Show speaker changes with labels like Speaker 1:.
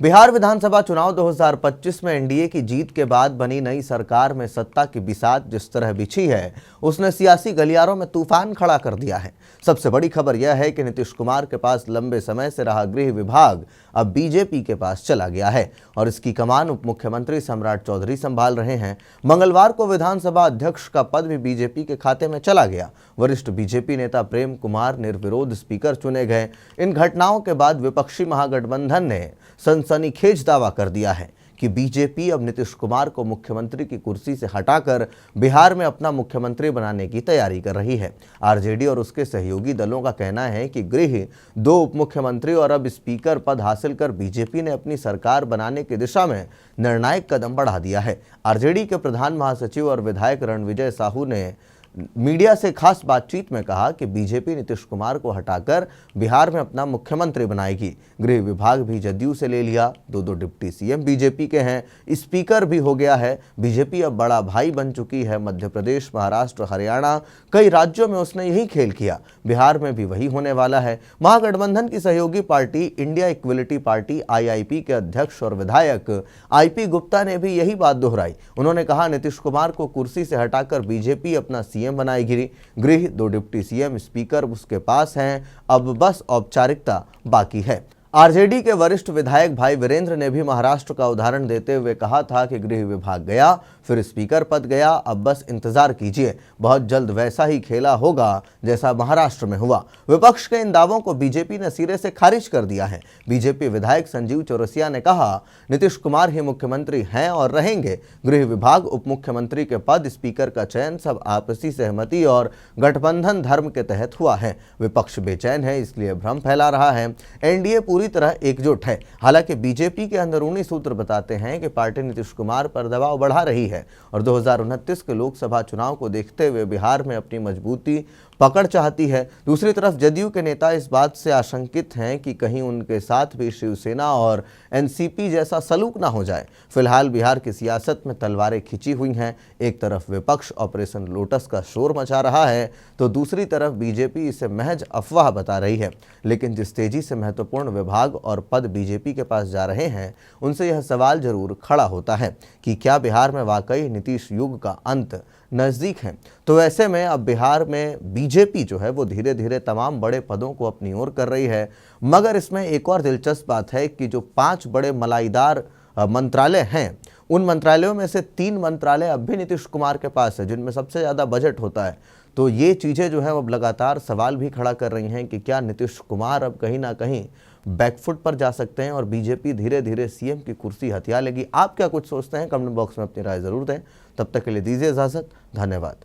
Speaker 1: बिहार विधानसभा चुनाव 2025 में एनडीए की जीत के बाद बनी नई सरकार में सत्ता की बिसात जिस तरह बिछी है, उसने सियासी गलियारों में तूफान खड़ा कर दिया है। सबसे बड़ी खबर यह है कि नीतीश कुमार के पास लंबे समय से रहा गृह विभाग अब बीजेपी के पास चला गया है और इसकी कमान उप मुख्यमंत्री सम्राट चौधरी संभाल रहे हैं। मंगलवार को विधानसभा अध्यक्ष का पद भी बीजेपी के खाते में चला गया। वरिष्ठ बीजेपी नेता प्रेम कुमार निर्विरोध स्पीकर चुने गए। इन घटनाओं के बाद विपक्षी महागठबंधन ने सनसनीखेज दावा कर दिया है कि बीजेपी अब नीतीश कुमार को मुख्यमंत्री की कुर्सी से हटाकर बिहार में अपना मुख्यमंत्री बनाने की तैयारी कर रही है। आरजेडी और उसके सहयोगी दलों का कहना है कि गृह, दो उप मुख्यमंत्री और अब स्पीकर पद हासिल कर बीजेपी ने अपनी सरकार बनाने की दिशा में निर्णायक कदम बढ़ा दिया है। आरजेडी के प्रधान महासचिव और विधायक रणविजय साहू ने मीडिया से खास बातचीत में कहा कि बीजेपी नीतीश कुमार को हटाकर बिहार में अपना मुख्यमंत्री बनाएगी। गृह विभाग भी जदयू से ले लिया। दो डिप्टी सीएम बीजेपी के हैं। स्पीकर भी हो गया है। बीजेपी अब बड़ा भाई बन चुकी है। मध्य प्रदेश, महाराष्ट्र, हरियाणा, कई राज्यों में उसने यही खेल किया। बिहार में भी वही होने वाला है। महागठबंधन की सहयोगी party India equality party IIP के अध्यक्ष और विधायक आईपी गुप्ता ने भी यही बात दोहराई। उन्होंने कहा, नीतीश कुमार को कुर्सी से हटाकर बीजेपी अपना सीएम बनाएगी। गृह, दो डिप्टी सीएम, स्पीकर उसके पास हैं। अब बस औपचारिकता बाकी है। आरजेडी के वरिष्ठ विधायक भाई वीरेंद्र ने भी महाराष्ट्र का उदाहरण देते हुए कहा था कि गृह विभाग गया, फिर स्पीकर पद गया, अब बस इंतजार कीजिए, बहुत जल्द वैसा ही खेला होगा जैसा महाराष्ट्र में हुआ। विपक्ष के इन दावों को बीजेपी ने सिरे से खारिज कर दिया है। बीजेपी विधायक संजीव चौरसिया ने कहा, नीतीश कुमार ही मुख्यमंत्री हैं और रहेंगे। गृह विभाग, उप मुख्यमंत्री के पद, स्पीकर का चयन सब आपसी सहमति और गठबंधन धर्म के तहत हुआ है। विपक्ष बेचैन है, इसलिए भ्रम फैला रहा है। एनडीए पूरी तरह एकजुट है। हालांकि बीजेपी के अंदरूनी सूत्र बताते हैं कि पार्टी नीतीश कुमार पर दबाव बढ़ा रही है और 2029 के लोकसभा चुनाव को देखते हुए बिहार में अपनी मजबूती पकड़ चाहती है। दूसरी तरफ जदयू के नेता इस बात से आशंकित हैं कि कहीं उनके साथ भी शिवसेना और एनसीपी जैसा सलूक ना हो जाए। फिलहाल बिहार की सियासत में तलवारें खिंची हुई हैं। एक तरफ विपक्ष ऑपरेशन लोटस का शोर मचा रहा है तो दूसरी तरफ बीजेपी इसे महज अफवाह बता रही है। लेकिन जिस तेजी से महत्वपूर्ण विभाग और पद बीजेपी के पास जा रहे हैं, उनसे यह सवाल जरूर खड़ा होता है कि क्या बिहार में वाकई नीतीश युग का अंत नजदीक है। तो ऐसे में अब बिहार में बीजेपी जो है वो धीरे धीरे तमाम बड़े पदों को अपनी ओर कर रही है। मगर इसमें एक और दिलचस्प बात है कि जो 5 बड़े मलाईदार मंत्रालय हैं, उन मंत्रालयों में से 3 मंत्रालय अब भी नीतीश कुमार के पास है, जिनमें सबसे ज़्यादा बजट होता है। तो ये चीज़ें जो है अब लगातार सवाल भी खड़ा कर रही हैं कि क्या नीतीश कुमार अब कहीं ना कहीं बैकफुट पर जा सकते हैं और बीजेपी धीरे धीरे सीएम की कुर्सी हथिया लेगी। आप क्या कुछ सोचते हैं? कमेंट बॉक्स में अपनी राय जरूर दें। तब तक के लिए दीजिए इजाज़त। धन्यवाद।